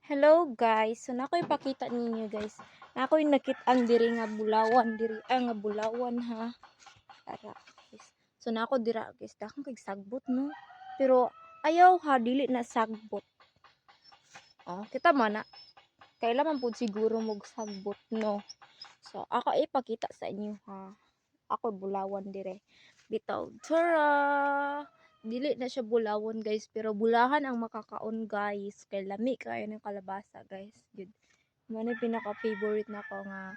Hello guys, so na ako'y pakita ninyo guys. Na ako'y nakit-an diri nga bulawan diri nga bulawan ha. Tara guys. So na ako dira guys, dakong kay sagbot no. Pero ayaw ha dili na sagbot. Oh, kita man na kailan man pud siguro mog sagbot no. So ako ipakita sa inyo ha. Ako bulawan dire. Bitaw. Tara! Dili na siya bulawon guys, pero bulahan ang makakaon guys. Kay lami kayo ng kalabasa guys. Good. Mo na pinaka favorite nako nga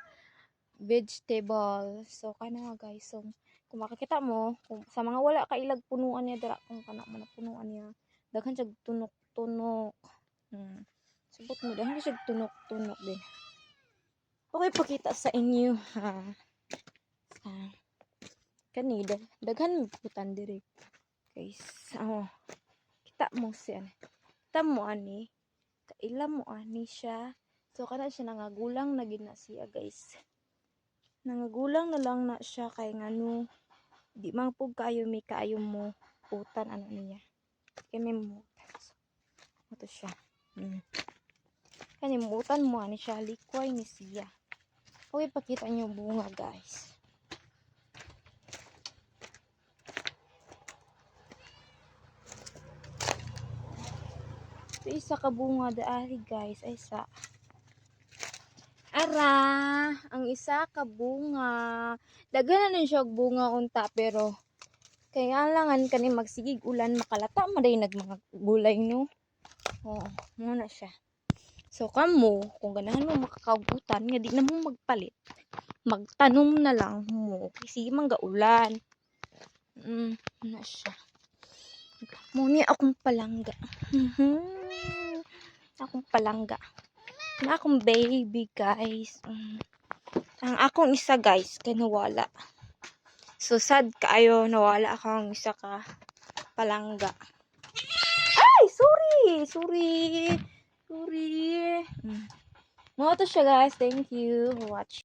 vegetable. So kana nga guys. So kung makikita mo, kung sa mga wala ka ilag punuan niya dira kung kana man punuan niya. Daghan siya tunok-tunok. Subot mo daghan siya tunok-tunok din. Okay, pakita sa inyo ha. Kani daghan putan diri guys. Kita mo siya. Kita mo ani. Kaila mo ani siya. So kana siya nangagulang na gid na siya guys. Nangagulang na lang na siya kay ngano di man pug kayo may kaayo mo putan ano niya. Kay may mo. Ito siya. Kani mutan mo ani siya likway ni siya. Okay, pakita niyo bunga guys. So, isa ka bunga daari guys ay sa ara ang isa ka bunga daghan na siya bunga unta pero kaya langan kani magsigig ulan makalata maday nag mga gulay no. Muna siya. So kamo kung ganahan mo makakaubutan nga di na mo magpalit magtanom na lang mo kasi mangga ulan. Na siya. Muni akong palangga. Akong palangga. Na akong baby guys. Ang akong isa guys kay nawala. So sad kaayo nawala akong isa ka palangga. Ay, sorry. Mo to siya guys. Thank you for watching.